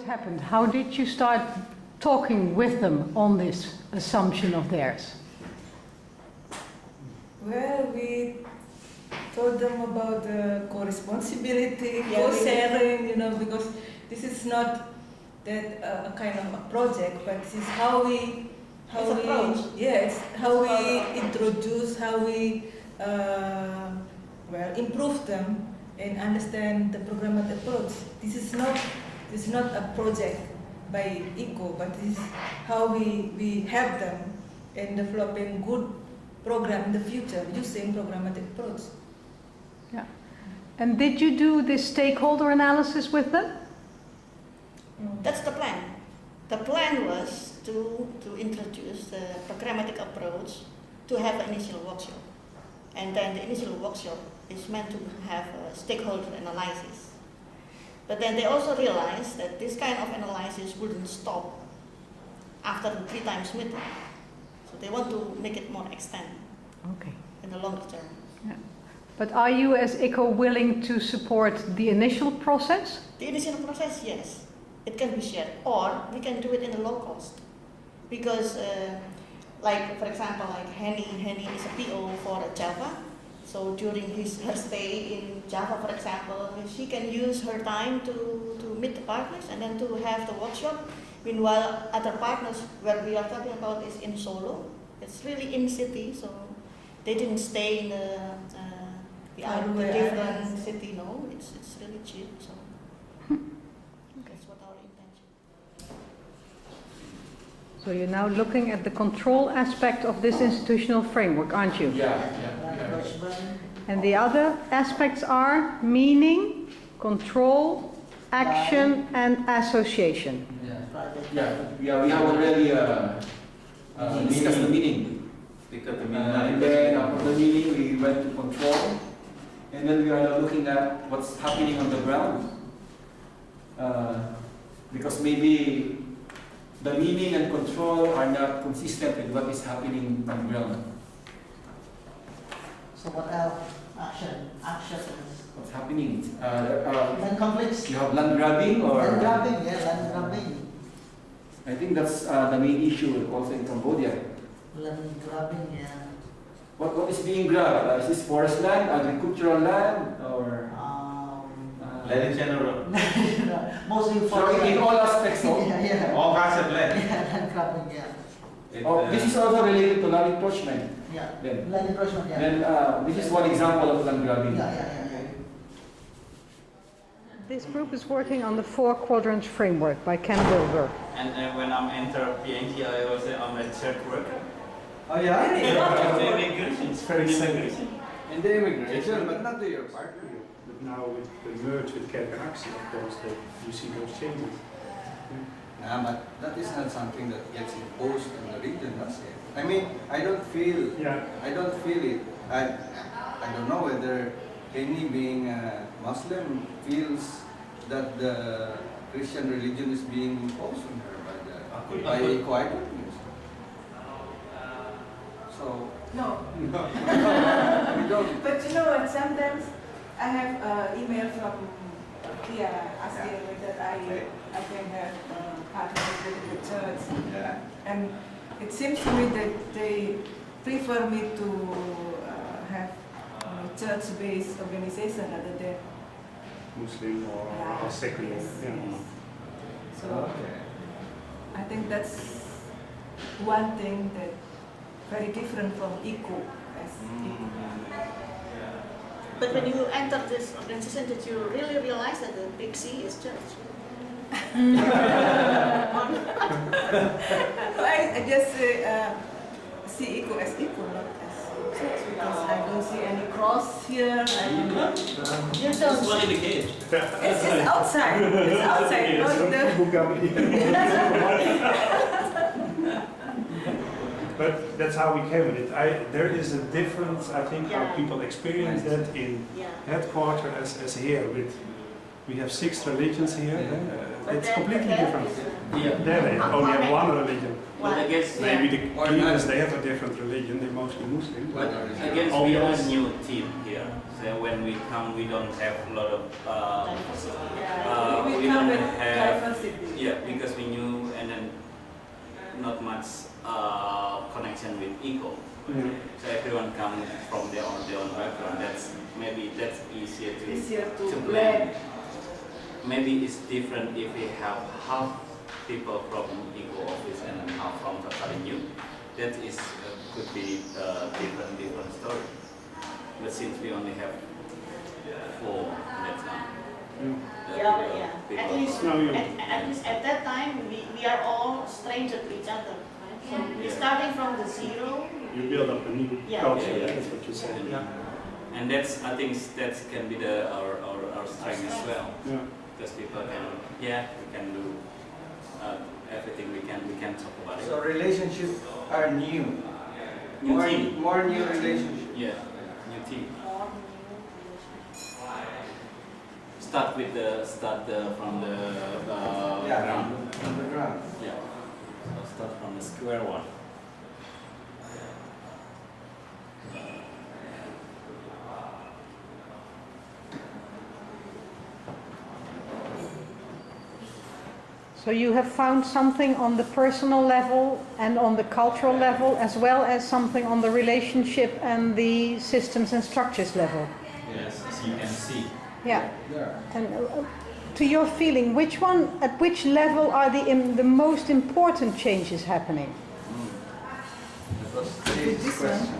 what happened? How did you start talking with them on this assumption of theirs? Well, we told them about the co-responsibility, co-sharing, you know, because this is not that a kind of a project, but this is how we introduce, how we improve them and understand the programmatic approach. This is not a project by ECO, but this is how we help them in developing good program in the future using programmatic approach. Yeah. And did you do this stakeholder analysis with them? That's the plan. The plan was to introduce the programmatic approach, to have an initial workshop. And then the initial workshop is meant to have a stakeholder analysis. But then they also realized that this kind of analysis wouldn't stop after the 3 times meeting. So they want to make it more extend in the longer term. Yeah. But are you as ICO willing to support the initial process? The initial process, yes. It can be shared, or we can do it in a low cost. Because, like for example, like Henny is a PO for Java. So during her stay in Java, for example, she can use her time to meet the partners and then to have the workshop. Meanwhile, other partners where we are talking about is in Solo. It's really in city, so they didn't stay in the different city. No, it's really cheap. So that's what our intention. So you're now looking at the control aspect of this institutional framework, aren't you? Yeah. And the other aspects are meaning, control, action, and association. We have already discussed the meaning. And then after the meaning, we went to control. And then we are now looking at what's happening on the ground. Because maybe the meaning and control are not consistent with what is happening on the ground. So what else? Action is What's happening? land conflicts. You have land grabbing or? Land grabbing. I think that's the main issue also in Cambodia. Land grabbing, yeah. What is being grabbed? Is this forest land, agricultural land, or? Land in general. Mostly So forest in land. all aspects, no? Yeah. All kinds of land. Yeah, land grabbing, yeah. This is also related to land encroachment. Yeah. Then, Land encroachment, yeah. then this is one example of land grabbing. Yeah. This group is working on the 4-quadrant framework by Ken Wilber. And when I'm enter PNT, I was on my third work. Oh yeah? The immigration. It's very immigration. In the immigration, but not to your part. But now with the merge with Kerkeraksi, of course, that you see those changes. But that is not something that gets imposed in the region, does it? I mean, I don't feel it. I don't know whether any being a Muslim feels that the Christian religion is being imposed on her by Ecuador. So No. we don't. But you know what, sometimes I have email from asking whether I can have partners with the church. Yeah. And it seems to me that they prefer me to have church-based organization rather than Muslim or secular. Yes, Yeah. yes. So I think that's one thing that very different from ECO. But when you enter this organization, did you really realize that the big C is church? I just see ECO as ECO, not as church, because I don't see any cross here. You don't. It's one in the cage. It's outside. It's outside, not But that's how we came with it. There is a difference, I think, how Yeah. people experience that in headquarters as here with we have 6 religions here. But It's then- completely but then- different. Yeah. There they only have one religion. But I guess Maybe the Or cleaners, none. they have a different religion, they're mostly Muslim. But I guess All we the are a others- new team here. So when we come, we don't have a lot of. We We come don't with have. diversity. Yeah, because we knew and then not much connection with eco. Yeah. So everyone comes from their own background. That's easier to Easier to blend. blend. Maybe it's different if we have half people from eco office and half from totally new. That is could be different story. But since we only have 4, that's not. At least, No, you- at least at that time, we are all strangers to each other. Right? So we're starting from the zero. You build up a new Yeah. culture, Yeah. that's what you said. And I think that can be our strength as well. Yeah. Because people can, we can do everything we can talk about it. So relationships are new. New more, team. more new relationships. Yeah, new team. Start from the Yeah, ground. on the ground. Yeah. So start from the square one. So you have found something on the personal level and on the cultural level, as well as something on the relationship and the systems and structures level. Yes, as you can see. Yeah. Yeah. And to your feeling, at which level are the most important changes happening? That was today's This question.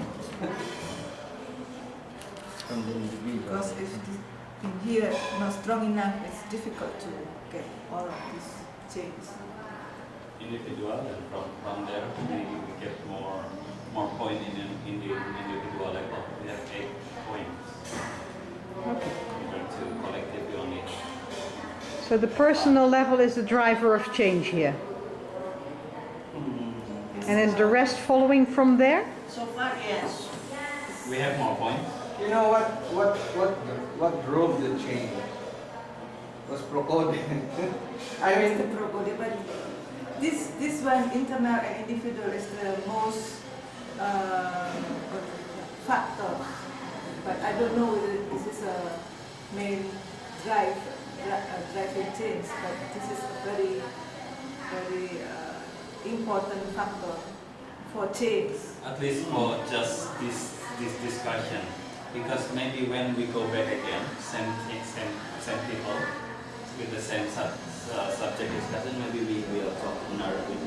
Because if in here not strong enough, it's difficult to get all of these changes. Individual, and from there we get more point in the individual level. We have 8 points. Okay. Compared to collective, we only. So the personal level is the driver of change here. And is the rest following from there? So far, yes. We have more points. You know what drove the change? Was Procode. I It's the mean, Procode, but this one, internal and individual, is the most factor. But I don't know whether this is a main driving change, but this is a very important factor for change. At least for just this discussion, because maybe when we go back again, same people with the same subject discussion, maybe we will talk with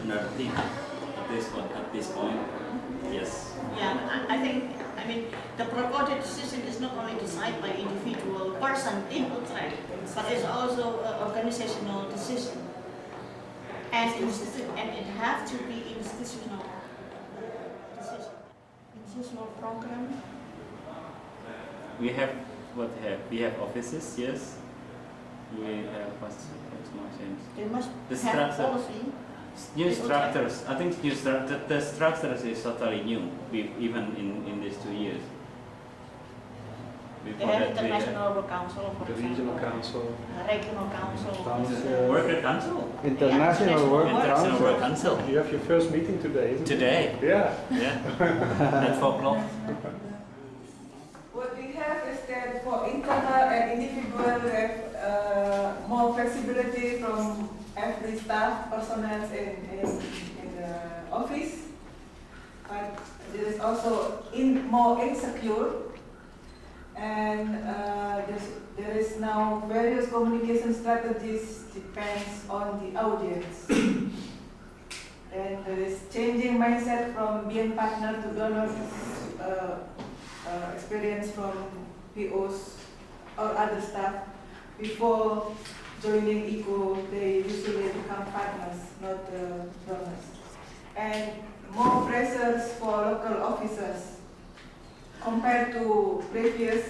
another thing. At this point, yes. Yeah, I mean, the proposed decision is not only decided by individual person in Utrecht, but it's also an organizational decision. And it has to be institutional decision. Institutional program. We have we have offices, yes. We have what's more change. They must The have structure. policy. New structures. I think the structures is totally new. Even in these 2 years. They Before have that, we had international work council, for The example. regional council. Regional council. Worker Council. International Work International Work Council. Council. You have your first meeting today, isn't it? Today. Yeah. Yeah. At 4 o'clock. What we have is that for internal and individual, we have more flexibility from every staff, personnel in the office. But there is also more insecure, and there is now various communication strategies depends on the audience. And there is changing mindset from being partner to donor. Experience from POs or other staff. Before joining ECO, they usually become partners, not donors. And more pressures for local officers compared to previous.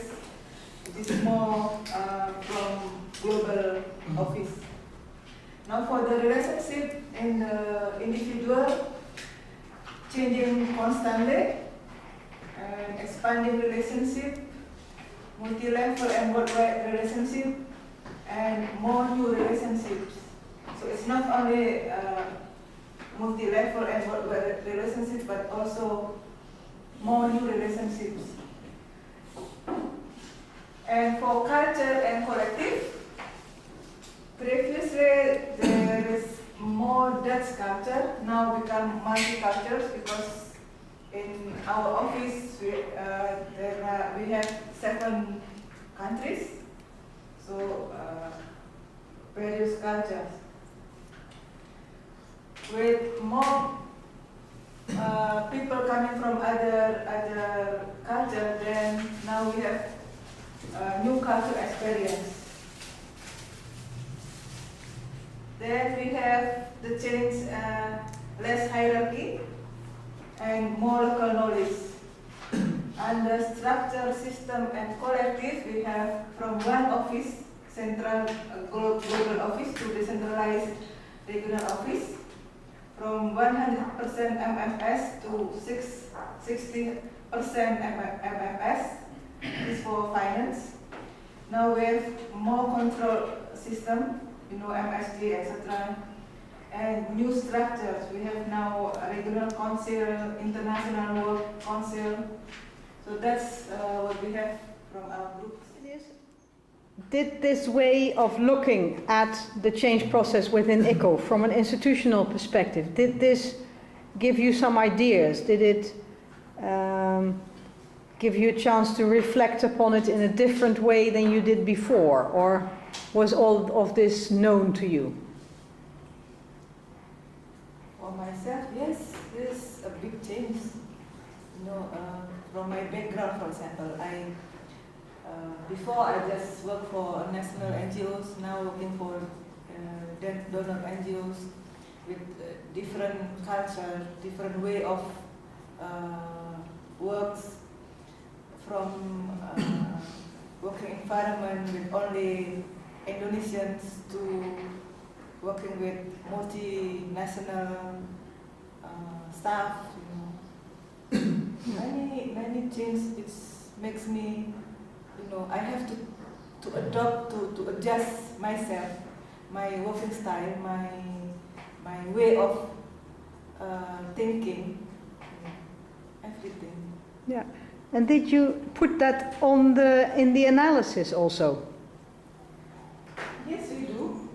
It is more from global office. Now for the relationship in the individual, changing constantly. And expanding relationship, multi-level and worldwide relationship, and more new relationships. So it's not only multi-level and relationships, but also more new relationships. And for culture and collective, previously there is more Dutch culture, now become multicultural because in our office we have 7 countries, so various cultures. With more people coming from other culture, then now we have new cultural experience. Then we have the change, less hierarchy and more local knowledge. Under structure, system and collective, we have from one office, central global office to decentralized regional office. From 100% MFS to 60% MFS is for finance. Now we have more control system, MSG, etc. And new structures. We have now a regional council, international work council. So that's what we have from our group. Did this way of looking at the change process within ICO from an institutional perspective, did this give you some ideas? Did it give you a chance to reflect upon it in a different way than you did before? Or was all of this known to you? For myself, yes, this is a big change. From my background, for example, before I just worked for national NGOs, now working for donor NGOs with different culture, different way of works, from working environment with only Indonesians to working with multinational staff. Many things. It makes me. I have to adopt, to adjust myself, my working style, my way of thinking, everything. Yeah. And did you put that in the analysis also? Yes, we do.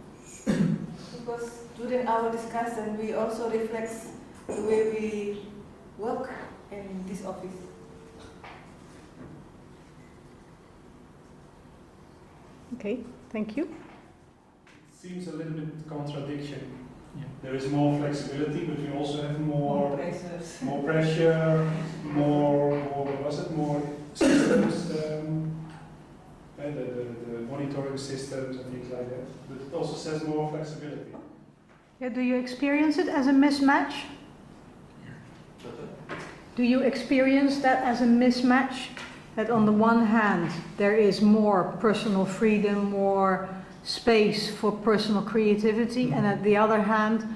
Because during our discussion, we also reflect the way we work in this office. Okay, thank you. Seems a little bit contradiction. Yeah. There is more flexibility, but we also have more pressures, more systems, the monitoring systems and things like that. But it also says more flexibility. Yeah, do you experience it as a mismatch? Do you experience that as a mismatch? That on the one hand, there is more personal freedom, more space for personal creativity, and at the other hand,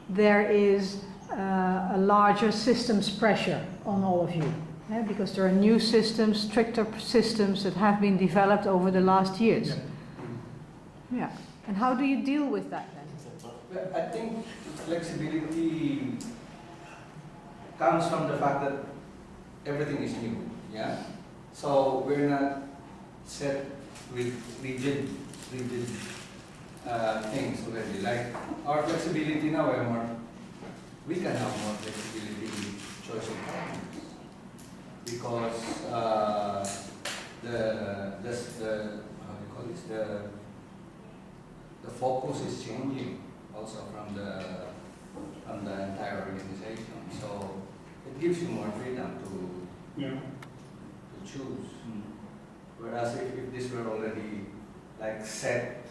there is a larger systems pressure on all of you. Yeah, because there are new systems, stricter systems that have been developed over the last years. Yeah. And how do you deal with that then? Well, I think flexibility comes from the fact that everything is new. Yeah. So we're not set with rigid things already. Like our flexibility now, we can have more flexibility with choice of partners because the focus is changing also from the entire organization. So it gives you more freedom to choose. Whereas if this were already like set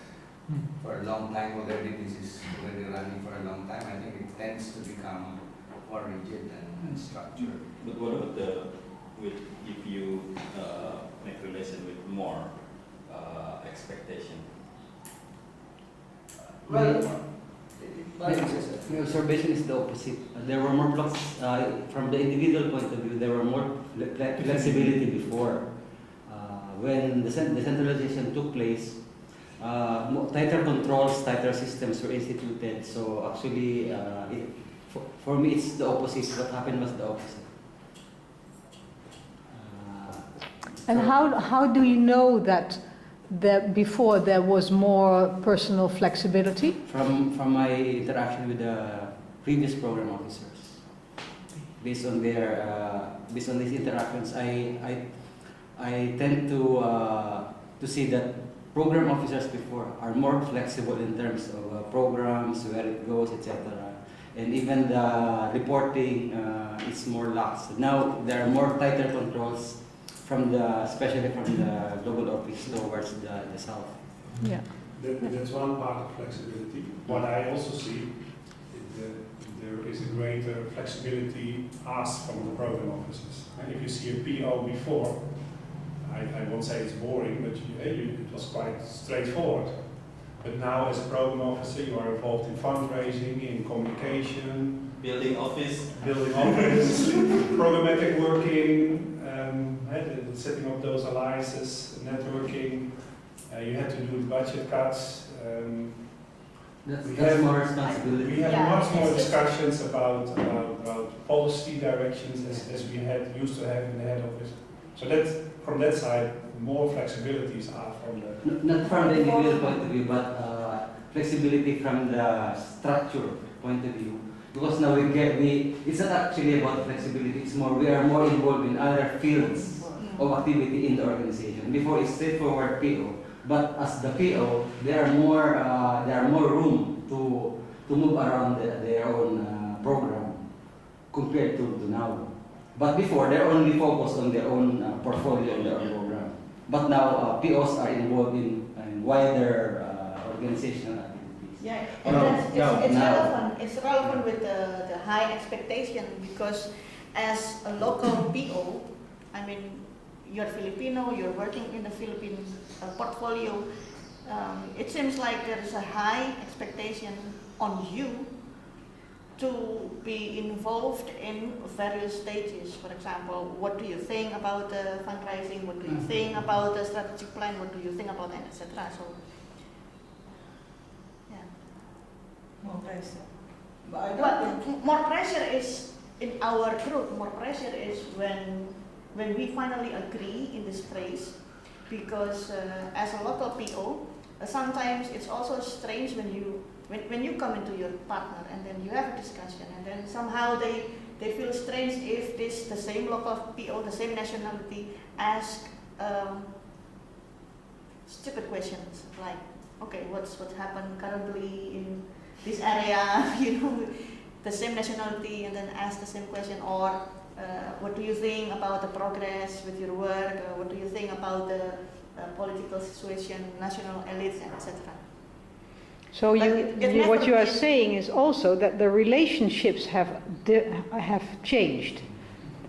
for a long time already, this is already running for a long time, I think it tends to become more rigid and structured. But what about if you make relation with more expectation? Well, My observation is the opposite. There were more blocks from the individual point of view. There were more flexibility before. When the decentralization took place, tighter controls, tighter systems were instituted. So actually, for me, it's the opposite. What happened was the opposite. And how do you know that before there was more personal flexibility? From my interaction with the previous program officers, based on these interactions, I tend to see that program officers before are more flexible in terms of programs, where it goes, etc. And even the reporting is more lax. Now there are more tighter controls especially from the global office towards the south. Yeah. That's one part of flexibility. What I also see is there is a greater flexibility asked from the program officers. And if you see a PO before, I won't say it's boring, but it was quite straightforward. But now as a program officer, you are involved in fundraising, in communication, building office, programmatic working, setting up those alliances, networking. You had to do budget cuts. That's more responsibility. We have much more discussions about policy directions as we used to have in the head office. So from that side, more flexibilities are from the... Not from the individual point of view, but flexibility from the structure point of view. Because now it's not actually about flexibility, it's more, we are more involved in other fields of activity in the organization. Before it's straightforward PO, but as the PO, there are more room to move around their own program compared to now. But before, they're only focused on their own portfolio, their own program. But now, POs are involved in wider organizational activities. Yeah, and it's relevant. It's relevant with the high expectation, because as a local PO, I mean, you're Filipino, you're working in the Philippine portfolio. It seems like there is a high expectation on you to be involved in various stages. For example, what do you think about the fundraising? What do you think about the strategic plan? What do you think about that, etc. So, yeah. More pressure. But more pressure is in our group. More pressure is when we finally agree in this phrase, because as a local PO, sometimes it's also strange when you come into your partner and then you have a discussion, and then somehow they feel strange if the same local PO, the same nationality, ask stupid questions like, okay, what's happened currently in this area, the same nationality, and then ask the same question, or what do you think about the progress with your work? What do you think about the political situation, national elites, etc. So what you are saying is also that the relationships have changed.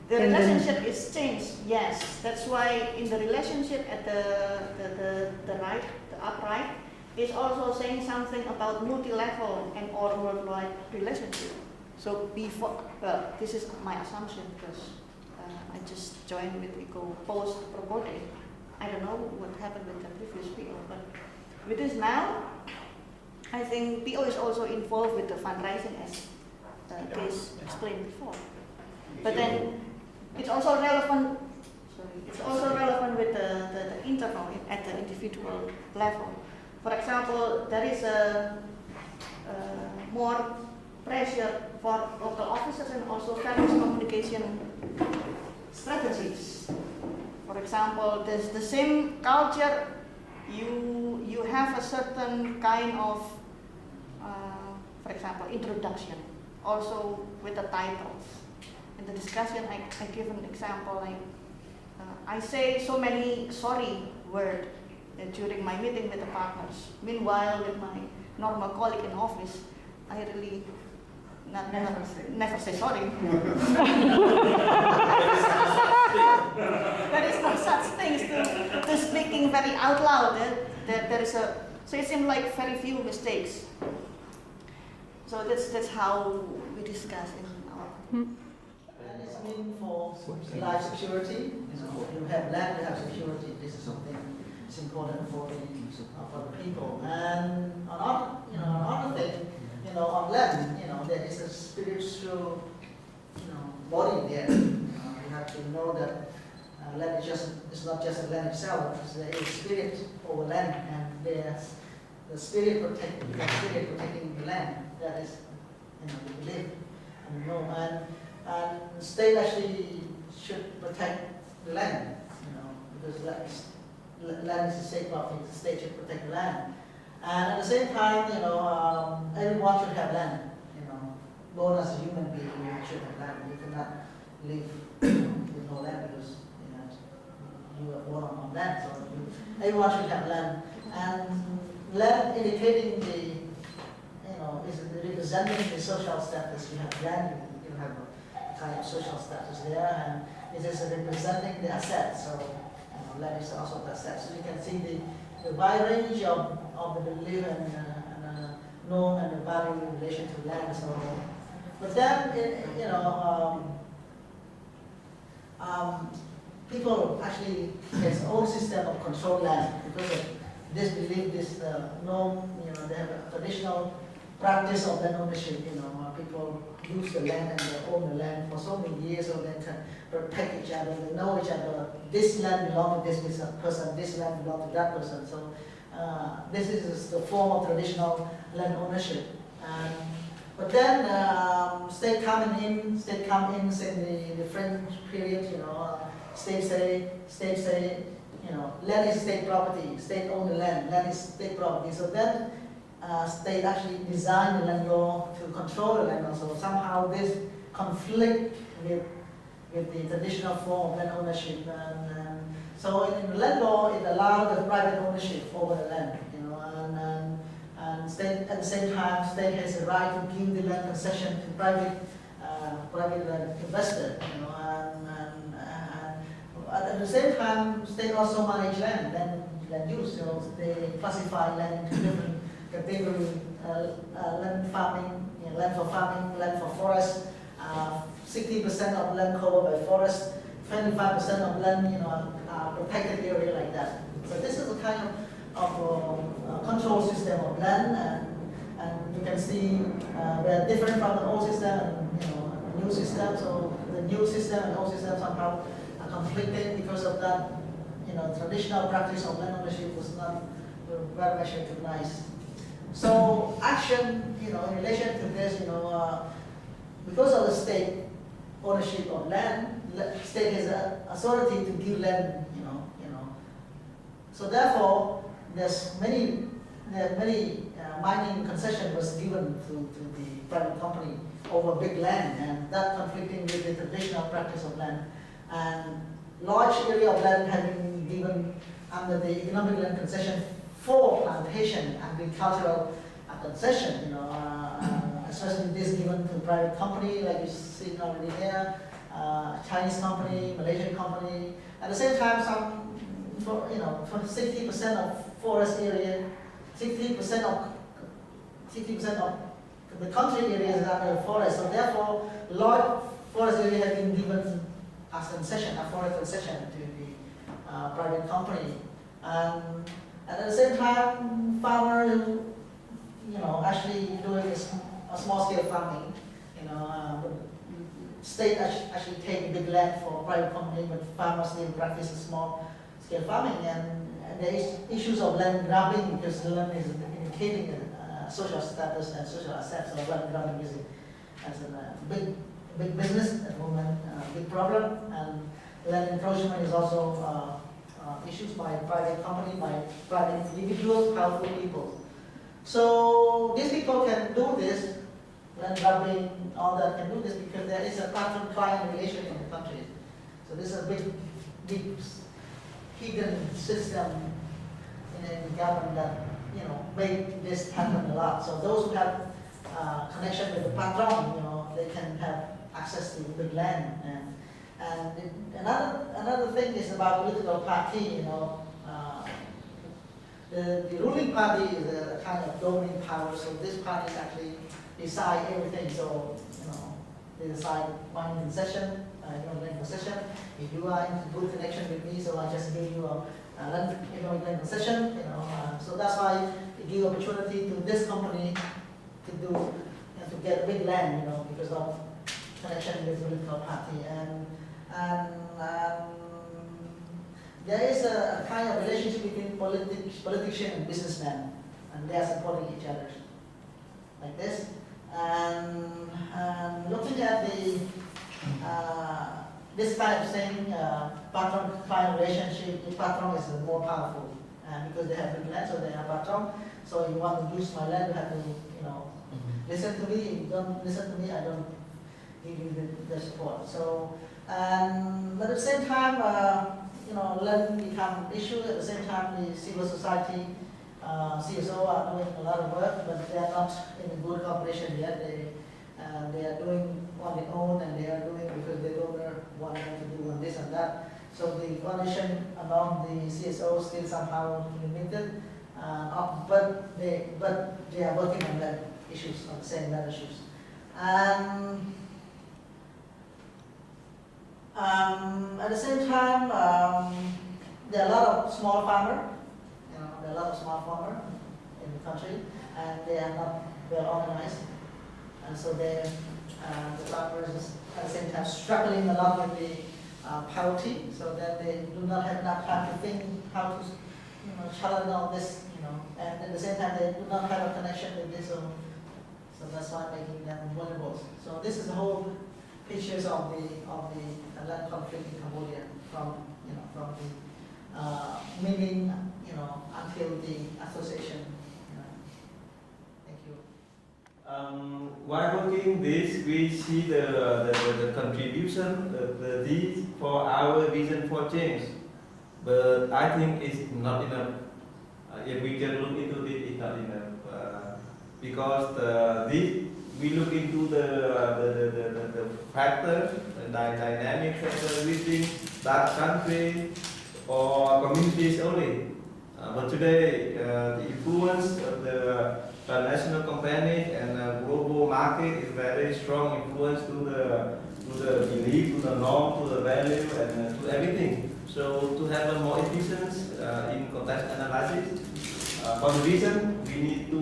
The relationship is changed, yes. That's why in the relationship at the right, the upright, is also saying something about multi-level and or worldwide relationship. So before, this is my assumption because I just joined with ECO post Programmatic. I don't know what happened with the previous PO, but with this now, I think PO is also involved with the fundraising as Case explained before. But then it's also relevant. Sorry, it's also relevant with the interval at the individual level. For example, there is a more pressure for local officers and also various communication strategies. For example, there's the same culture. You have a certain kind of, for example, introduction. Also with the titles. In the discussion, I give an example. Like I say so many sorry words during my meeting with the partners. Meanwhile, with my normal colleague in office, I really never say sorry. There is no such thing to speaking very out loud. There is so it seems like very few mistakes. So that's how we discuss in our. And it's mean for life security. You have land, you have security. This is something It's important for the people. And another thing, on land, there is a spiritual, body there. You have to know that land is not just the land itself. There is spirit over land, and there's the spirit protecting the land. That is, we believe and know. And state actually should protect the land, because land is a state property. The state should protect the land. And at the same time, everyone should have land. Born as a human being, you should have land. You cannot live with no land because you are born on land. So everyone should have land. And land indicating is representing the social status. You have land, you have a kind of social status there, and it is representing the assets. So land is also the assets. So you can see the wide range of the belief and norm and the value in relation to land. So, but then people actually has own system of control land because of this belief, this norm. They have a traditional practice of land ownership. People use the land and they own the land for so many years, so they can protect each other. They know each other. This land belongs to this person. This land belongs to that person. So this is the form of traditional land ownership. But then state come in in the French period. State say, land is state property. State own the land. Land is state property. So then state actually designed the land law to control the land law. So somehow this conflict with the traditional form of land ownership. So in the land law, it allowed the private ownership over the land. And state at the same time, state has the right to give the land concession to private investor. At the same time, state also manage land use. They classify land into different categories: land farming, land for farming, land for forest. 60% of land covered by forest, 25% of land, protected area like that. So this is a kind of control system of land, and you can see we are different from the old system and new system. So the new system and old system somehow are conflicted because of that. Traditional practice of land ownership was not very much recognized. So action, in relation to this, because of the state ownership of land, state has an authority to give land, So therefore, there's many mining concession was given to the private company over big land, and that conflicting with the traditional practice of land. And large area of land had been given under the economic land concession for plantation, agricultural concession, especially this given to private company, like you see already there, Chinese company, Malaysian company. At the same time, for 60% of forest area, 60% of the country area is under forest. So therefore, large forest area has been given as concession, a forest concession to the private company. And at the same time, farmers, actually doing a small scale farming, state actually take big land for private company, but farmers still practice small scale farming. And there is issues of land grabbing because the land is indicating social status and social assets. So land grabbing is as a big business at the moment, big problem. And land encroachment is also issues by private company, by private individuals, powerful people. So these people can do this, land grabbing, all that can do this because there is a patron-client relation in the country. So this is a big hidden system in the government that make this happen a lot. So those who have connection with the patron, they can have access to big land. And another thing is about political party. The ruling party is a kind of dominant power. So this party actually decide everything. So they decide mining concession, land concession. If you are in good connection with me, so I just give you a land economic land concession, so that's why it give opportunity to this company to do, to get big land, because of connection with political party, and there is a kind of relationship between politician and businessman, and they are supporting each other, like this. And looking at the this type of thing, patron-client relationship, the patron is more powerful, because they have big land, so they are patron. So you want to use my land, you have to, listen to me. If you don't listen to me, I don't give you the support. So, but at the same time, land become issue. At the same time, the civil society, CSO are doing a lot of work, but they are not in a good cooperation yet. They are doing on their own, and they are doing because they don't want them to do this and that. So the coordination among the CSO still somehow limited, but they are working on that issues, on the same land issues. And at the same time, there are a lot of small farmers. There are a lot of small farmers in the country, and they are not well organized. And so the farmers is at the same time struggling a lot with the poverty, so that they do not have enough time to think how to challenge all this, and at the same time they do not have a connection with this, so that's why making them vulnerable. So this is the whole pictures of the land conflict in Cambodia from the meaning until the association. Thank you. While looking this, we see the contribution, the deeds for our vision for change. But I think it's not enough. If we can look into this, it's not enough. Because we look into the factors, the dynamic factors within that country or communities only. But today, the influence of the transnational companies and global market is very strong influence to the belief, to the norm, to the value, and to everything. So to have a more efficiency in context analysis, for the reason we need to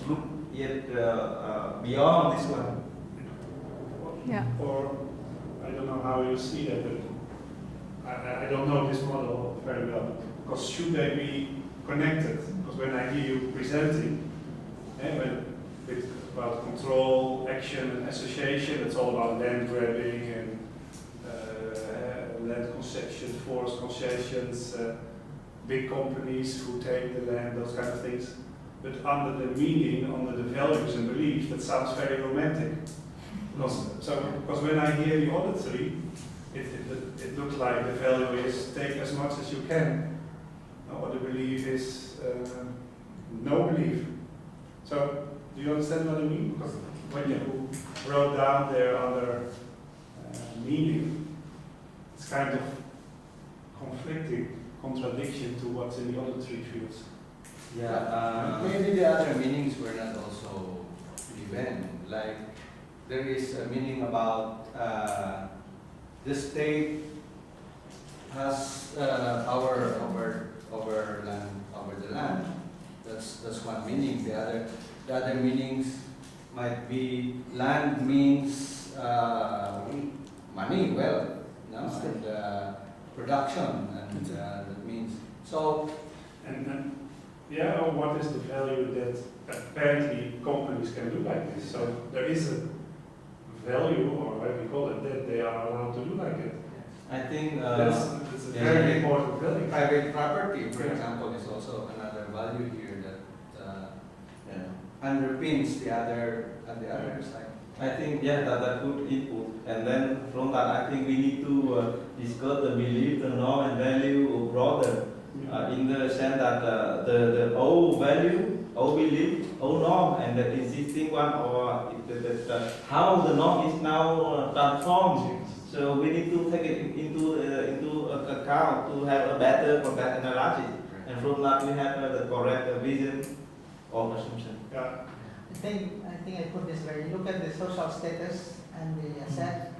look yet beyond this one. Yeah. Or I don't know how you see that, but I don't know this model very well. Because should they be connected? Because when I hear you presenting, about control, action, and association, it's all about land grabbing and land concessions, forest concessions, big companies who take the land, those kind of things. But under the meaning, under the values and beliefs, that sounds very romantic. Because when I hear the other three, it looks like the value is take as much as you can, or the belief is no belief. So, do you understand what I mean? Because when you wrote down their other meaning, it's kind of conflicting, contradiction to what's in the other three fields. Yeah, maybe the other meanings were not also given. Like there is a meaning about the state has power over the land. That's one meaning. The other meanings might be land means money, wealth, and production, and that means so. And what is the value that apparently companies can do like this? So there is a value, or whatever you call it, that they are allowed to do like it. I think that's a very important value. Private property, for example, is also another value here that underpins the other side. I think that good input, and then from that I think we need to discuss the belief, the norm and value broader, in the sense that the old value, old belief, old norm, and the existing one, or how the norm is now transformed. So we need to take it into account to have a better context analysis, and from that we have the correct vision or assumption. Yeah. I think I put this way. You look at the social status and the asset,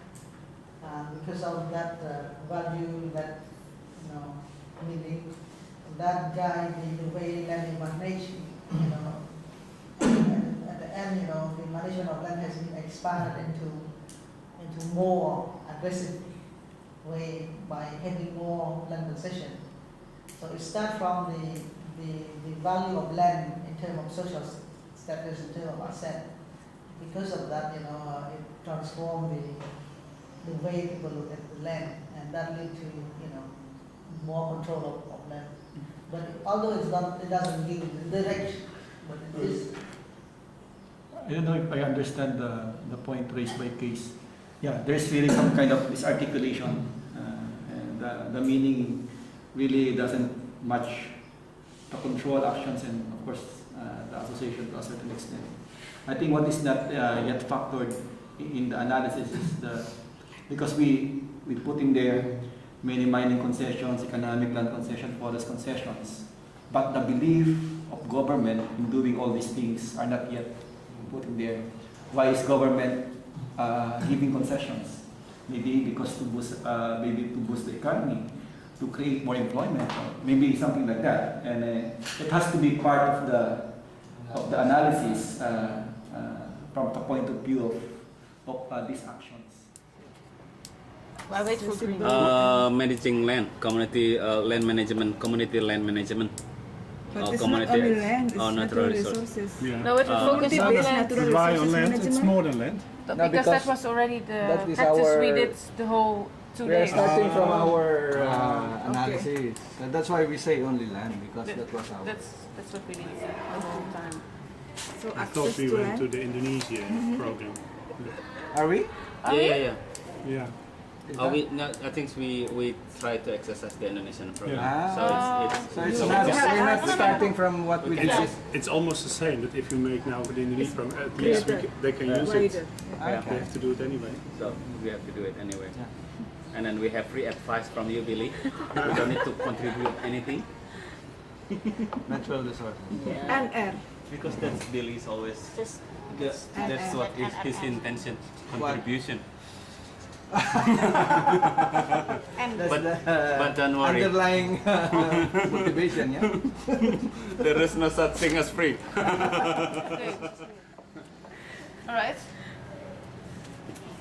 because of that value, that meaning, that guide the way land is managed, you know. And at the end, you know, the management of land has been expanded into more aggressive way by having more land concession. So it starts from the value of land in terms of social status, in terms of asset. Because of that, you know, it transforms the way people look at the land, and that leads to, you know, more control of land. But although it doesn't give the direction, but it is. I don't know if I understand the point raised by Case. Yeah, there's really some kind of misarticulation, and the meaning really doesn't match the control actions and, of course, the association to a certain extent. I think what is not yet factored in the analysis is because we put in there many mining concessions, economic land concession, forest concessions, but the belief of government in doing all these things are not yet put in there. Why is government giving concessions? Maybe because to boost the economy, to create more employment, or maybe something like that. And it has to be part of the analysis from the point of view of these actions. Wait for green. Managing land, community land management, community land management. But it's community not only land, it's natural resources. Yeah. No, it will focus on land. Dry on land, it's more than land. But No, because that because was already the that is practice we our- did the whole 2 We are days. starting from our Okay. analysis. So that's why we say only land, because That- that was our. That's what we did the whole time. So I access thought we to went land. to the Indonesia program. Are we? Yeah. Yeah. Is I think we try to exercise the Indonesian program. Yeah. So it's So it's so not, we just- we're not starting from what we did. It's almost the same, that if you make now with the Indonesia program, at least they can use it. Wider. They Okay. have to do it anyway. So we have to do it anyway. Yeah. And then we have free advice from you, Billy. We don't need to contribute anything Natural resources. And air. because that's Billy's always. Just That's what is his intention, contribution. and That's But- the but don't worry. underlying motivation, yeah? There is no such thing as free. okay. All right.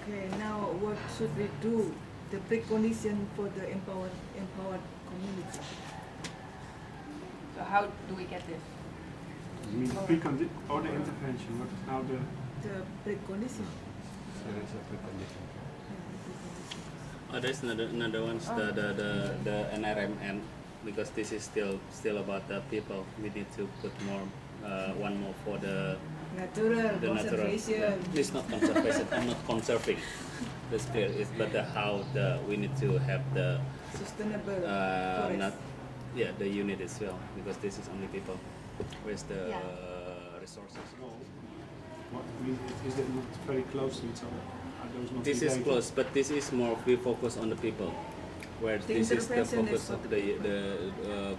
Okay, now what should we do? The precondition for the empowered community. So how do we get this? You mean or the intervention? What is now the? The precondition. Oh, there's another one, the NRMN, because this is still about the people. We need to put more, one more for the Natural conservation. It's not conservation. I'm not conserving. That's clear. It's but how we need to have the Sustainable not forest. the unit as well, because this is only people. Where's the Yeah. resources? What I mean, is that not very close to each other? Are those not This is related? close, but this is more we focus on the people, where The this is the intervention focus is of for the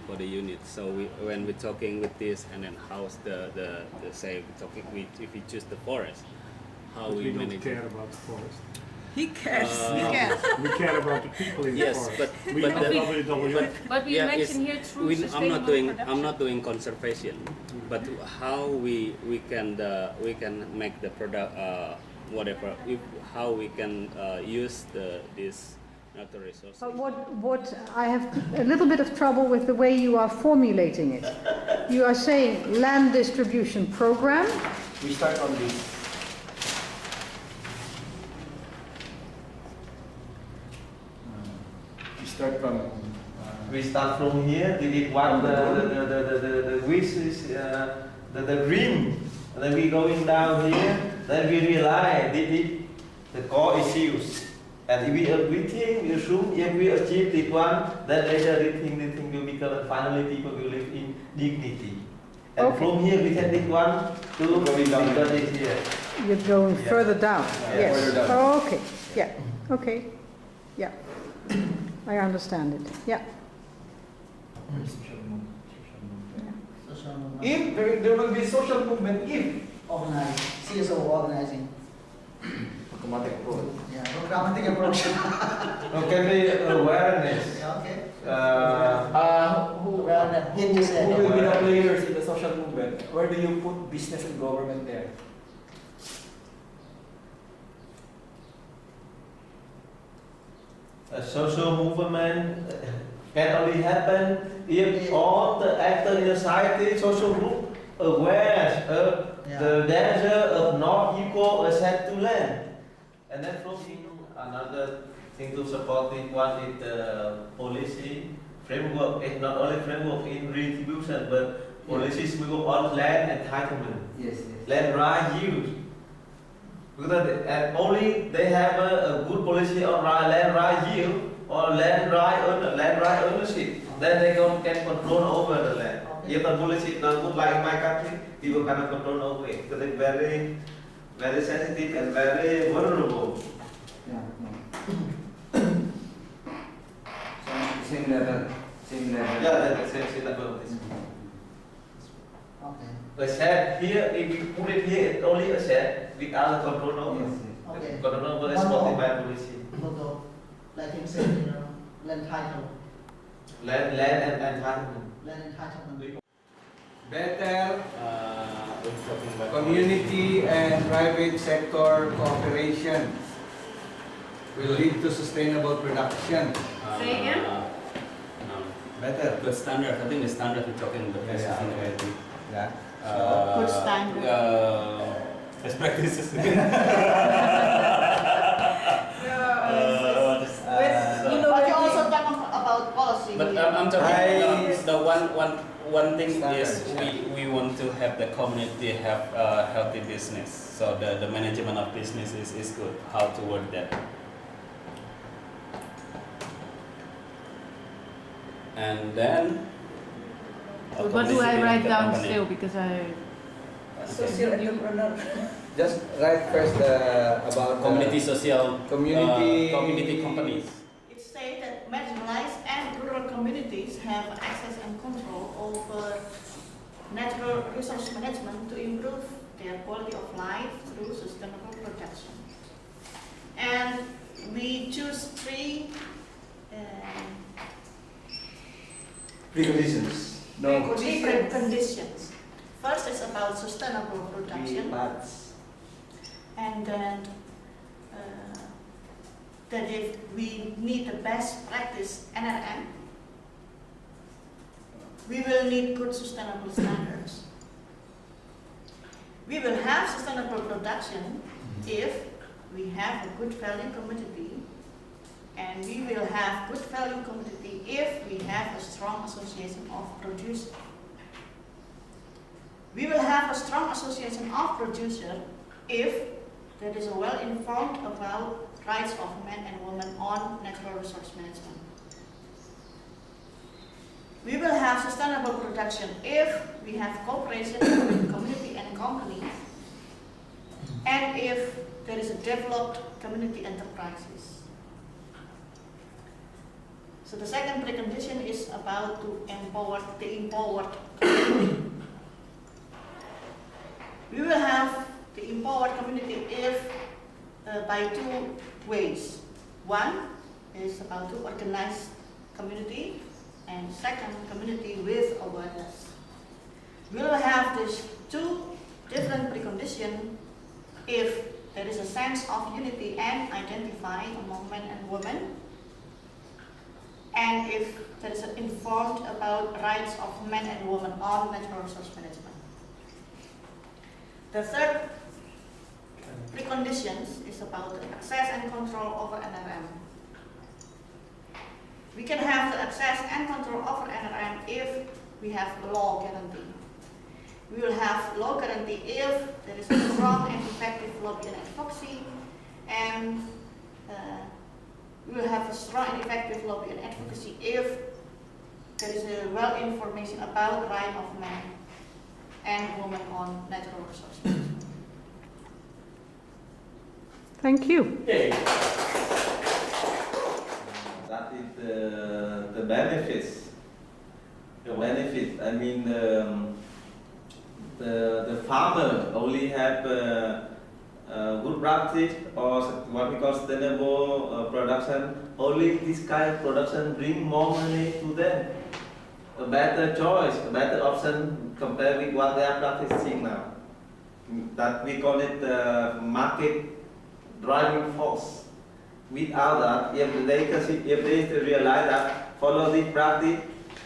for the unit. So when we're talking with this, and then how's the say we're talking if we choose the forest, how But we we don't manage care it. about the forest. He cares. We care about the people in Yes, the forest. but We but know the- WWF. But we Yeah, mentioned it's- here through I'm sustainable I'm not doing conservation, but how we can make the product whatever how we can use this natural resources. But what I have a little bit of trouble with the way you are formulating it. You are saying land distribution program. We start on this. We start from. We start from here. We did one the wishes, the dream. Then we going down here. Then we realize the core issues. And if we think, we assume if we achieve this one, then later the thing will become, and finally people will live in dignity. And Okay. from here we can take one to Going down. because it's here. You're going Yeah. further down. Yeah, Yes. further down. Oh, okay. Yeah. Okay. Yeah. I understand it. Yeah. Social movement. If there will be social movement, if Organize, CSO organizing. Programmatic Approach. Yeah, programmatic approach. Okay, the awareness. Yeah, okay. Uh, Awareness. what Hindu said. Who will be the players in the social movement? Where do you put business and government there? A social movement can only happen if all the actors in the society, social group, aware of the danger of not equal access to land. And then from another thing to support it, one is the policy framework. It's not only framework in redistribution, but policies framework on land entitlement, Yes, land right use. Because and only they have a good policy on land right yield or land right ownership, then they can control over the land. Okay. If the policy is not good, like in my country, people cannot control over it because it's very, very sensitive and very vulnerable. yeah. So same level, same level. Yeah, that's the same level of this. Okay. A shed here, if you put it here, it's only a shed without control over. Yes, Okay. Control over is One more. supported by policy. Photo, like him said, land title, Land and entitlement. land entitlement. Better We're talking about community and private sector cooperation will lead to sustainable production. Say again? No. Better. The standard, I think the standard we're talking about Yeah, sustainability. Yeah. Good standard. Best practices. But you also talk about policy. But here. I'm talking the one thing is Standards, we want to have the community have healthy business. So the management of business is good. How to work that. And then What do I write down company. still? Because I. Social entrepreneur. Just write first about Community social community companies. It states that marginalized and rural communities have access and control over natural resource management to improve their quality of life through sustainable production. And we choose three Preconditions. different conditions. First is about sustainable production, and then that if we need the best practice NRM, we will need good sustainable standards. We will have sustainable production if we have a good value community, and we will have good value community if we have a strong association of producers. We will have a strong association of producers if there is a well-informed about rights of men and women on natural resource management. We will have sustainable production if we have cooperation with community and companies, and if there is a developed community enterprises. So the second precondition is about to empower the empowered community. We will have the empowered community if by two ways. One is about to organize community, and second, community with awareness. We will have these two different preconditions if there is a sense of unity and identify among men and women, and if there is an informed about rights of men and women on natural resource management. The third preconditions is about the access and control over NRM. We can have the access and control over NRM if we have law guarantee. We will have law guarantee if there is a strong and effective lobby and advocacy, and we will have a strong and effective lobby and advocacy if there is a well information about right of men and women on natural resources. Thank you. That is the benefits. The benefit. I mean, the farmer only have good practice or what we call sustainable production. Only this kind of production bring more money to them. a better choice, a better option compared with what they are practicing now. That we call it the market driving force. Without that, if they realize that follow this practice,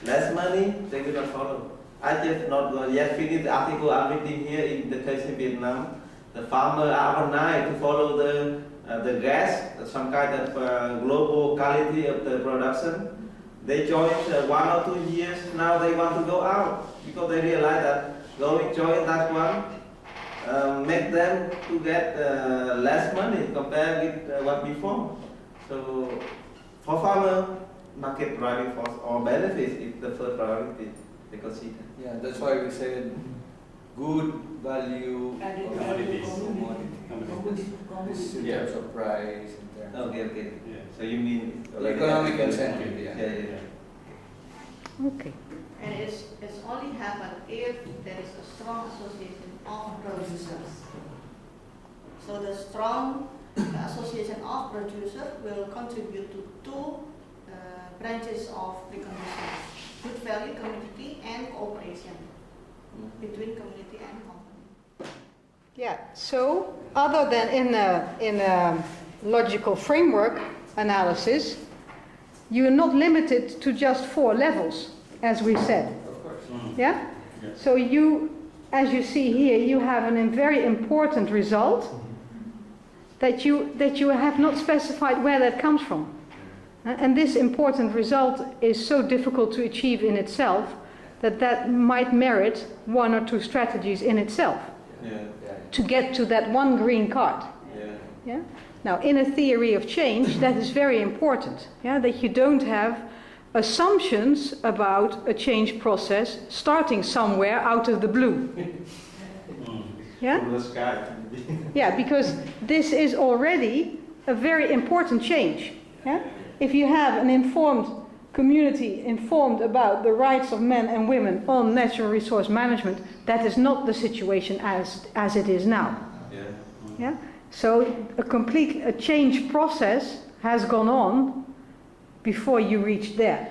less money, they will not follow. I just not yet finished the article I'm reading here in the case in Vietnam. The farmer are overnight to follow the gas, some kind of global quality of the production. They join 1 or 2 years, now they want to go out because they realize that join that one make them to get less money compared with what before. So for farmer, market driving force or benefits is the first priority they consider. Yeah, that's why we said good value Commodities. This in terms of price, in terms of Okay. So you mean economic incentive, yeah. Yeah. Okay. And it's only happen if there is a strong association of producers. So the strong association of producers will contribute to two branches of preconditions: good value community and cooperation between community and company. Yeah, so other than in a logical framework analysis, you're not limited to just 4 levels, as we said. Of course. Yeah? So you, as you see here, you have a very important result that you have not specified where that comes from. And this important result is so difficult to achieve in itself that might merit 1 or 2 strategies in itself to get to that one green card. Yeah? Now, in a theory of change, that is very important, that you don't have assumptions about a change process starting somewhere out of the blue. Yeah? From the sky. Yeah, because this is already a very important change. Yeah? If you have an informed community informed about the rights of men and women on natural resource management, that is not the situation as it is now. Yeah? So a change process has gone on before you reach there.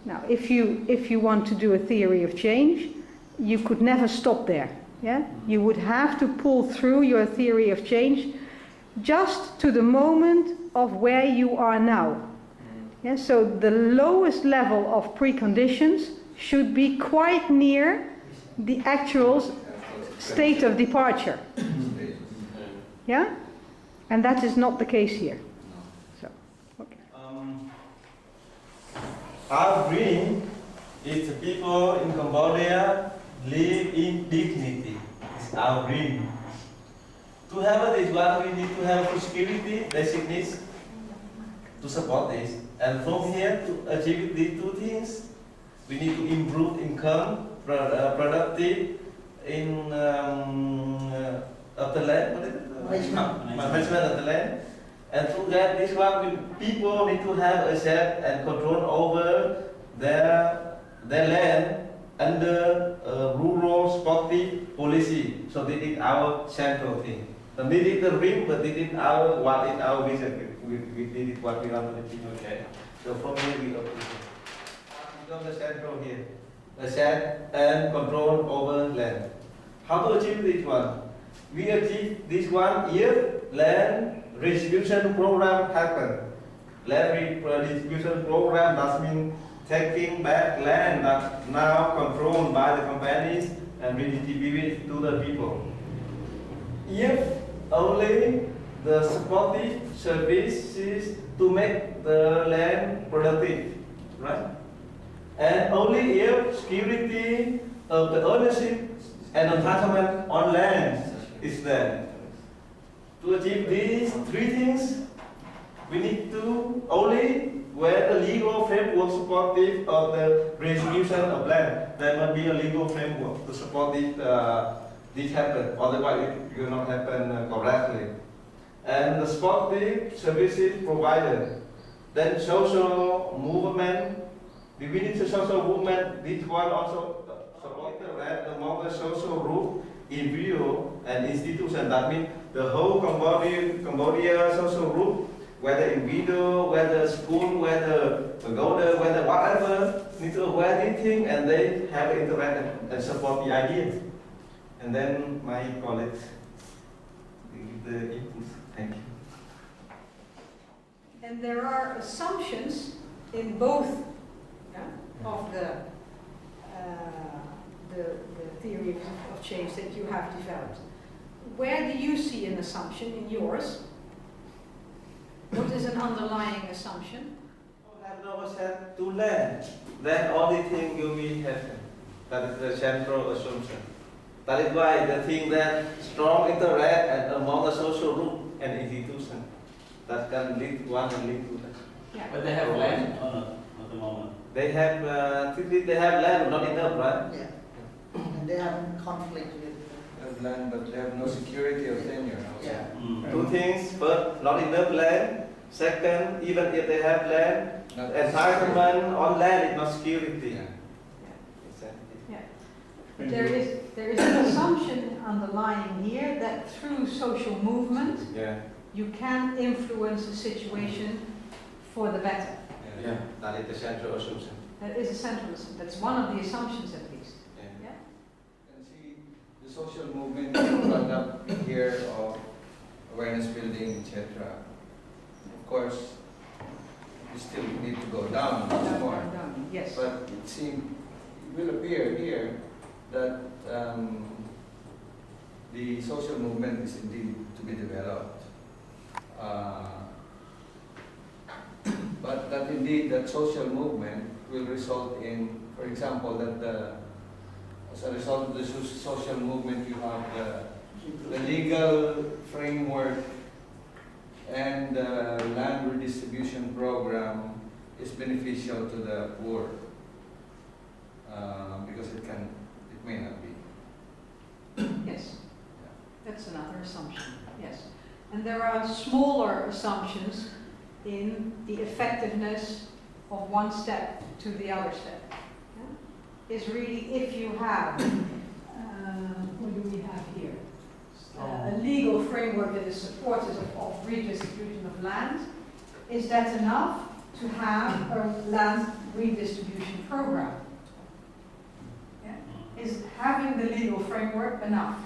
Now, if you want to do a theory of change, you could never stop there. Yeah? You would have to pull through your theory of change just to the moment of where you are now. Yeah? So the lowest level of preconditions should be quite near the actual state of departure. Yeah? And that is not the case here. So, okay. Our dream is the people in Cambodia live in dignity. It's our dream. To have this one, we need to have food security, basic needs to support this. And from here to achieve these 2 things, we need to improve income, productive in of the land, management of the land. And to get this one, people need to have a share and control over their land under rural sportive policy. So this is our central thing. So this is the dream, but this is our vision. We did it what we want to achieve. Okay. So from here we become the central here. A share and control over land. How to achieve this one? We achieve this one if land redistribution program happen. Land redistribution program does mean taking back land that now controlled by the companies and redistribute it to the people. If only the supportive services to make the land productive, right? And only if security of the ownership and entitlement on land is there. To achieve these 3 things, we need to only where the legal framework supportive of the redistribution of land. There must be a legal framework to support this happen. Otherwise, it will not happen correctly. And the supportive services provider. Then social movement. We need the social movement. This one also supported among the social group, individual and institution. That means the whole Cambodia social group, whether individual, whether school, whether pagoda, whether whatever, need to aware anything, and they have interact and support the idea. And then my colleagues give the input. Thank you. And there are assumptions in both of the theory of change that you have developed. Where do you see an assumption in yours? What is an underlying assumption? Have no set to land. Then only thing will be happen. That is the central assumption. That is why the thing that strong interact and among the social group and institution that can lead one and lead to that. Yeah. But they have land or not at the moment? They have land, not enough, right? Yeah. And they have conflict with. They have land, but they have no security of tenure. Yeah. Two things. First, not enough land. Second, even if they have land, entitlement on land is not security. Yeah. Yeah. There is an assumption underlying here that through social movement you can influence the situation for the better. Yeah. That is the central assumption. That is a central assumption. That's one of the assumptions at least. Yeah. And see, the social movement brought up here of awareness building, etc. Of course, we still need to go down much more. Yes. But it will appear here that the social movement is indeed to be developed. But that indeed that social movement will result in, for example, that as a result of the social movement you have the legal framework and the land redistribution program is beneficial to the poor because it may not be. Yes. That's another assumption. Yes. And there are smaller assumptions in the effectiveness of one step to the other step. Yeah? Is really if you have, what do we have here? A legal framework that is supportive of redistribution of land, is that enough to have a land redistribution program? Yeah? Is having the legal framework enough?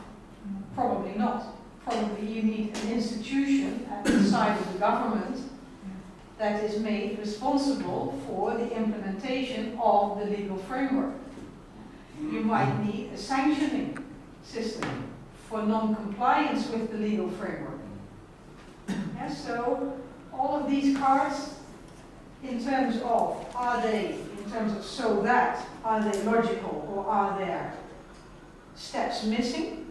Probably not. Probably you need an institution at the side of the government that is made responsible for the implementation of the legal framework. You might need a sanctioning system for non-compliance with the legal framework. Yeah, so all of these cards, in terms of, are they logical, or are there steps missing?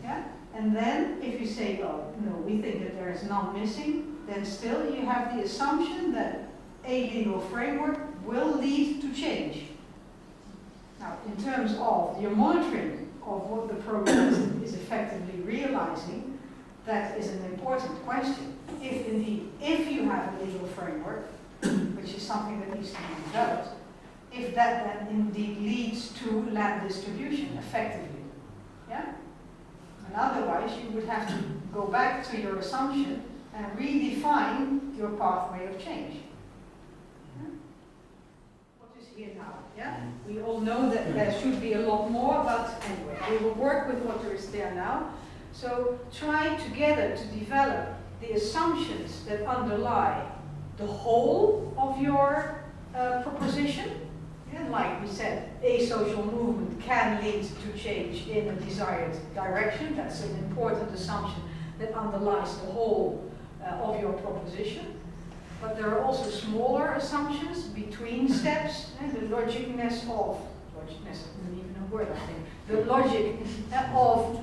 Yeah? And then if you say, oh, no, we think that there is none missing, then still you have the assumption that a legal framework will lead to change. Now, in terms of your monitoring of what the program is effectively realizing, that is an important question. If you have a legal framework, which is something that needs to be developed, if that then indeed leads to land distribution effectively. Yeah? And otherwise, you would have to go back to your assumption and redefine your pathway of change. Yeah? What is here now? Yeah? We all know that there should be a lot more, but anyway, we will work with what is there now. So try together to develop the assumptions that underlie the whole of your proposition. Yeah, like we said, a social movement can lead to change in a desired direction. That's an important assumption that underlies the whole of your proposition. But there are also smaller assumptions between steps, and the logicness isn't even a word, I think. The logic of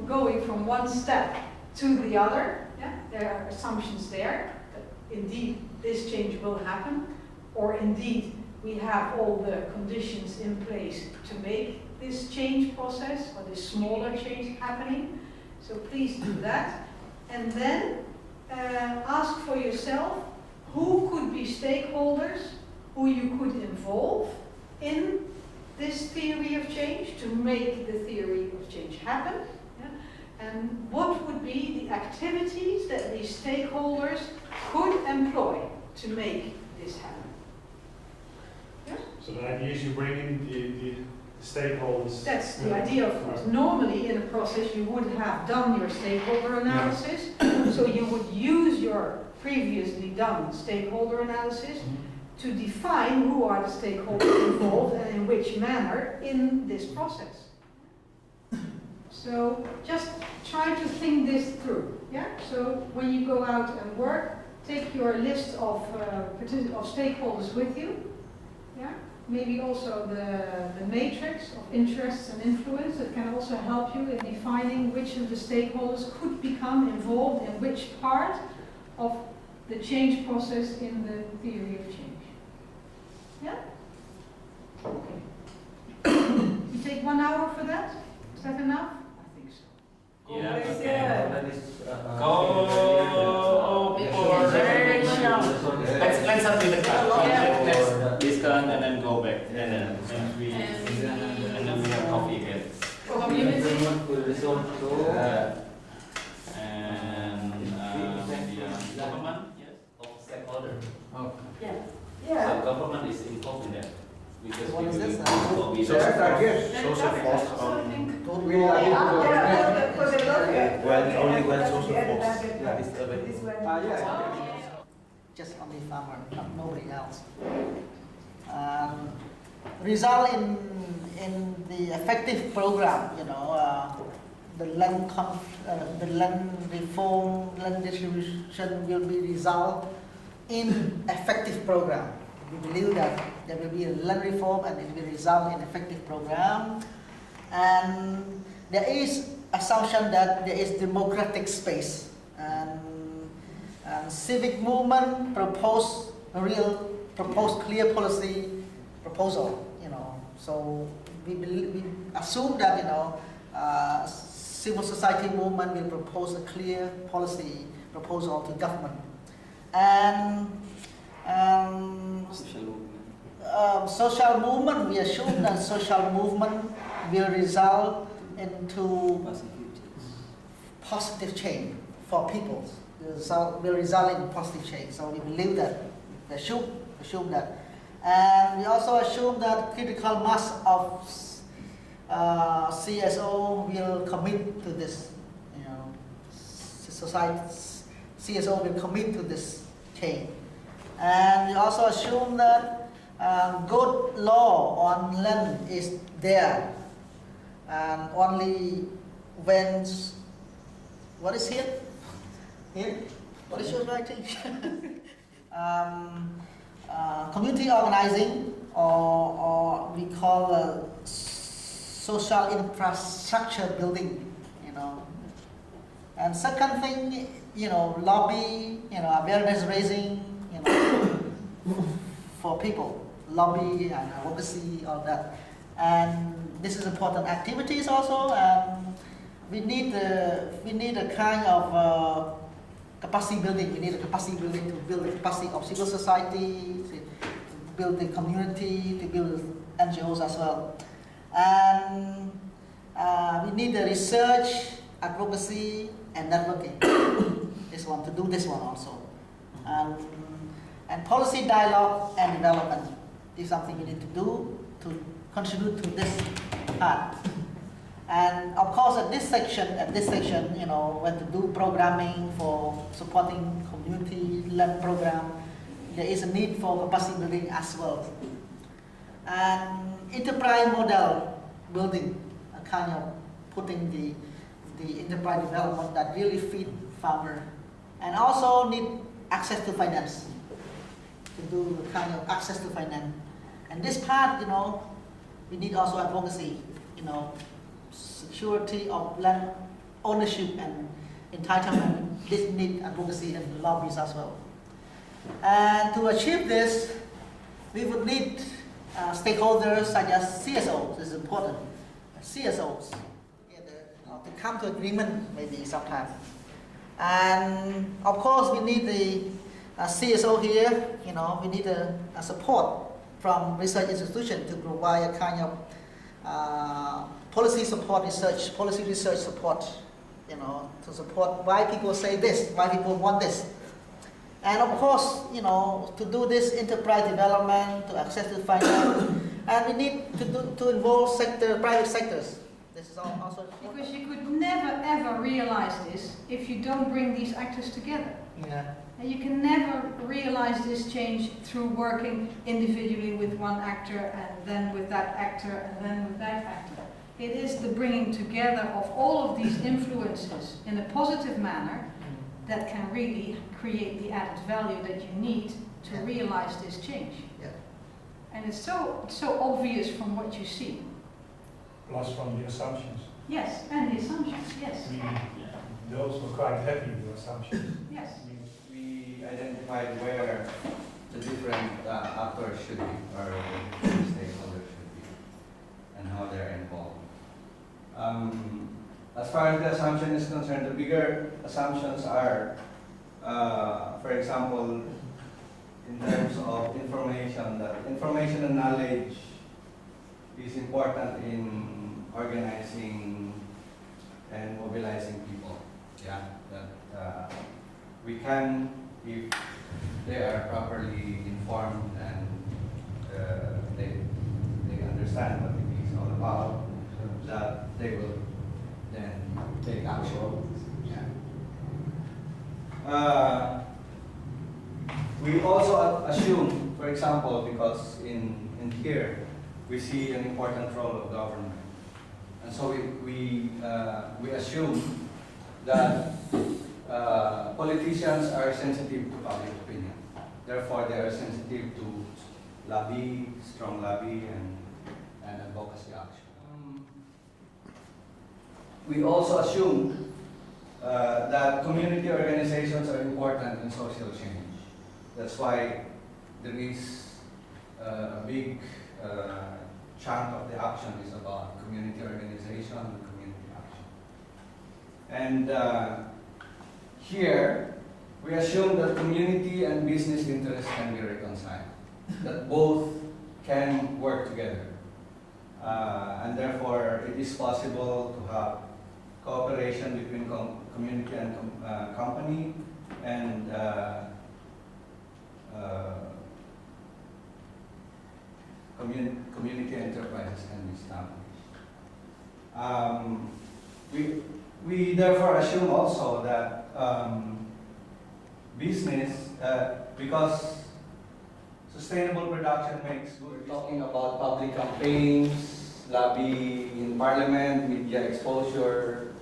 going from one step to the other. Yeah? There are assumptions there that indeed this change will happen, or indeed we have all the conditions in place to make this change process, or this smaller change happening. So please do that. And then ask for yourself who could be stakeholders, who you could involve in this theory of change to make the theory of change happen. Yeah? And what would be the activities that these stakeholders could employ to make this happen. Yeah? So the idea is you bring in the stakeholders. That's the idea, of course. Normally, in a process, you would have done your stakeholder analysis, so you would use your previously done stakeholder analysis to define who are the stakeholders involved and in which manner in this process. So just try to think this through. Yeah. So when you go out and work, take your list of stakeholders with you. Yeah. Maybe also the matrix of interests and influence that can also help you in defining which of the stakeholders could become involved in which part of the change process in the theory of change. Yeah? Okay. You take 1 hour for that? Is that enough? I think so. Yeah, okay. Let's have the class. Let's discuss and then go back. And then we have coffee again. Government, yes, of stakeholder. Yeah. So government is involved in that. Because What is this? Social target. Social force on When only when social force is just only farmer, nobody else. Result in the effective program, the land reform, land distribution will be result in effective program. We believe that there will be a land reform and it will result in effective program. And there is assumption that there is democratic space and civic movement propose clear policy proposal. So we assume that civil society movement will propose a clear policy proposal to government. And social movement, we assume that social movement will result into positive change for people. Will result in positive change. So we believe that, we assume that. And we also assume that critical mass of CSO will commit to this. Society, CSO will commit to this change. And we also assume that good law on land is there, and only when, what is here? Here? What is your writing? Community organizing, or we call social infrastructure building, And second thing, lobby, awareness raising, for people, lobby and advocacy, all that. And this is important activities also, and we need a kind of capacity building. We need a capacity building to build the capacity of civil society, to build the community, to build NGOs as well. And we need the research, advocacy, and networking. To do this one also. And policy dialogue and development is something we need to do to contribute to this part. And of course, at this section, when to do programming for supporting community land program, there is a need for capacity building as well. And enterprise model building, a kind of putting the enterprise development that really fit farmer, and also need access to finance, to do the kind of access to finance. And this part, we need also advocacy, security of land ownership and entitlement. This need advocacy and lobbies as well. And to achieve this, we would need stakeholders such as CSOs. This is important. CSOs to come to agreement maybe sometimes. And of course, we need the CSO here. We need a support from research institution to provide a kind of policy support research, policy research support, to support why people say this, why people want this. And of course, you know, to do this enterprise development, to access to finance, and we need to involve private sectors. This is also important. Because you could never ever realize this if you don't bring these actors together. Yeah. And you can never realize this change through working individually with one actor and then with that actor and then with that actor. It is the bringing together of all of these influences in a positive manner that can really create the added value that you need to realize this change. Yeah. And it's so obvious from what you see. Plus from the assumptions. Yes, and the assumptions, yes. Those were quite happy with the assumptions. Yes. We identified where the different actors should be, or the different stakeholders should be, and how they're involved. As far as the assumption is concerned, the bigger assumptions are, for example, in terms of information, that information and knowledge is important in organizing and mobilizing people. Yeah, that we can, if they are properly informed and they understand what it is all about, that they will then take action. Yeah. We also assume, for example, because in here we see an important role of government, and so we assume that politicians are sensitive to public opinion. Therefore, they are sensitive to lobby, strong lobby, and advocacy action. We also assume that community organizations are important in social change. That's why there is a big chunk of the action is about community organization and community action. And here, we assume that community and business interests can be reconciled, that both can work together. And therefore, it is possible to have cooperation between community and company, and community enterprises can be established. We therefore assume also that business, because sustainable production makes good. We're talking about public campaigns, lobby in parliament, media exposure,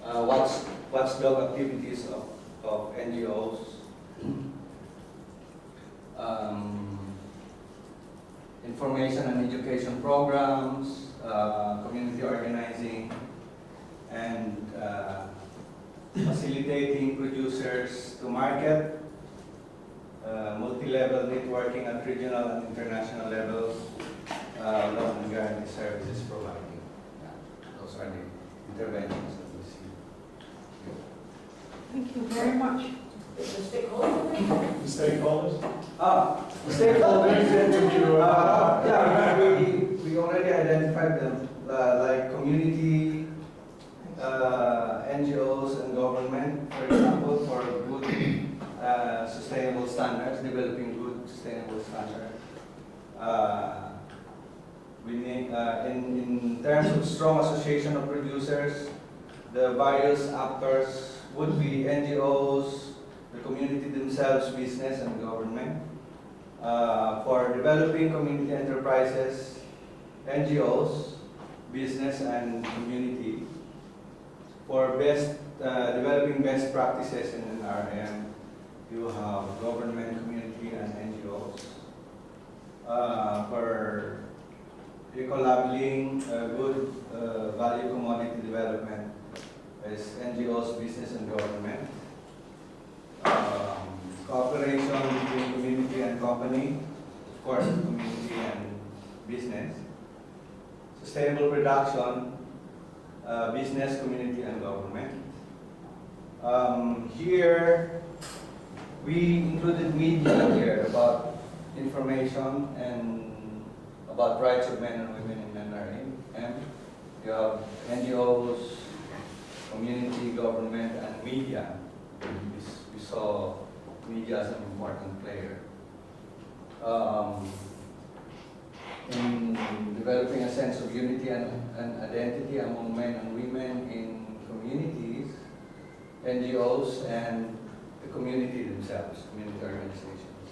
watchdog activities of NGOs, information and education programs, community organizing, and facilitating producers to market, multi-level networking at regional and international levels, loan and guarantee services providing. Yeah, those are the interventions that we see. Thank you very much. The stakeholders? The stakeholders? The stakeholders, yeah, we already identified them, like community, NGOs and government, for example, for good sustainable standards, developing good sustainable standards. We need, in terms of strong association of producers, the various actors would be NGOs, the community themselves, business and government. For developing community enterprises, NGOs, business and community. For developing best practices in NRM, you have government, community and NGOs. For eco-labeling, good value commodity development is NGOs, business and government. Cooperation between community and company, of course, community and business. Sustainable production, business, community, and government. Here, we included media here about information and about rights of men and women in NRM. You have NGOs, community, government, and media. We saw media as an important player. In developing a sense of unity and identity among men and women in communities, NGOs, and the community themselves, community organizations.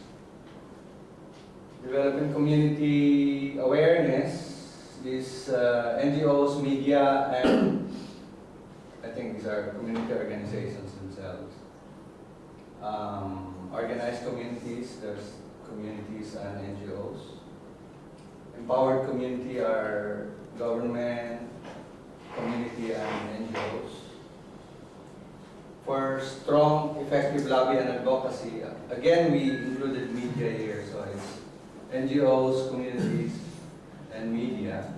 Developing community awareness is NGOs, media, and I think these are community organizations themselves. Organized communities, there's communities and NGOs. Empowered community are government, community, and NGOs. For strong, effective lobby and advocacy, again, we included media here, so it's NGOs, communities, and media.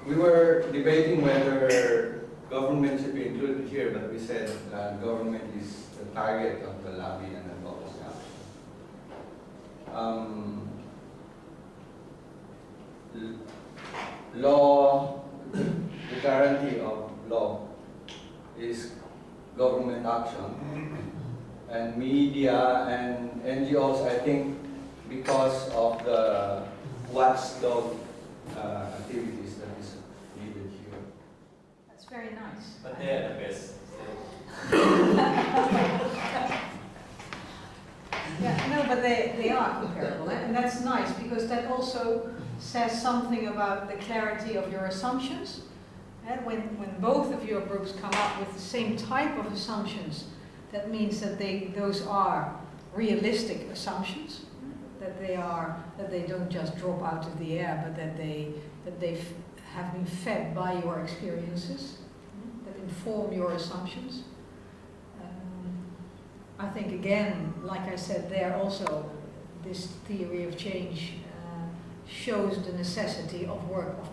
We were debating whether government should be included here, but we said government is the target of the lobby and advocacy action. Law, the guarantee of law is government action, and media and NGOs, I think, because of the watchdog activities that is needed here. That's very nice. But they are the best. Yeah, no, but they are comparable, and that's nice because that also says something about the clarity of your assumptions. And when both of your groups come up with the same type of assumptions, that means that those are realistic assumptions, that they don't just drop out of the air, but that they have been fed by your experiences, that inform your assumptions. I think again, like I said there also, this theory of change shows the necessity of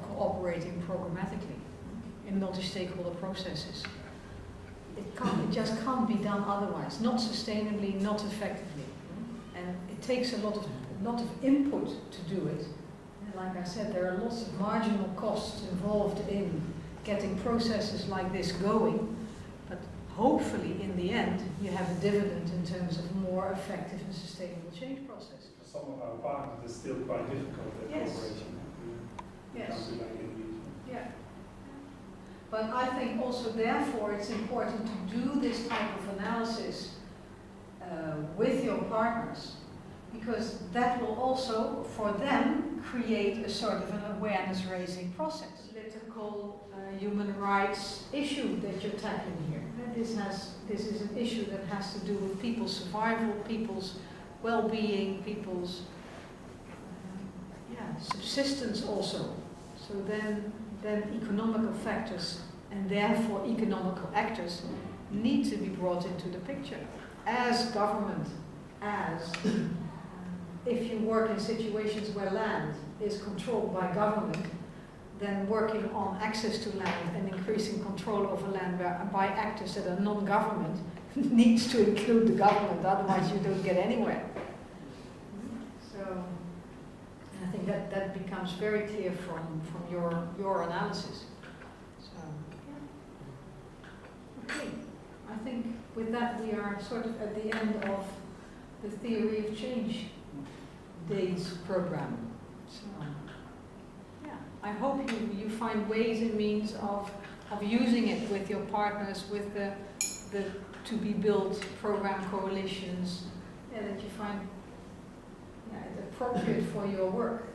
cooperating programmatically in multi-stakeholder processes. It just can't be done otherwise, not sustainably, not effectively. And it takes a lot of input to do it. And like I said, there are lots of marginal costs involved in getting processes like this going. But hopefully, in the end, you have a dividend in terms of more effective and sustainable change process. For some of our partners, it's still quite difficult at Yes. cooperation. Yes. Can't do like individuals. Yeah. But I think also, therefore, it's important to do this type of analysis with your partners, because that will also, for them, create a sort of an awareness-raising process. Political, human rights issue that you're tackling here. This is an issue that has to do with people's survival, people's well-being, people's subsistence also. So then economical factors and therefore economical actors need to be brought into the picture. As government, if you work in situations where land is controlled by government, then working on access to land and increasing control over land by actors that are non-government needs to include the government, otherwise you don't get anywhere. So I think that becomes very clear from your analysis. So, yeah. Okay. I think with that we are sort of at the end of the Theory of Change Days program. So, yeah, I hope you find ways and means of using it with your partners, with the to-be-built program coalitions, that you find it appropriate for your work.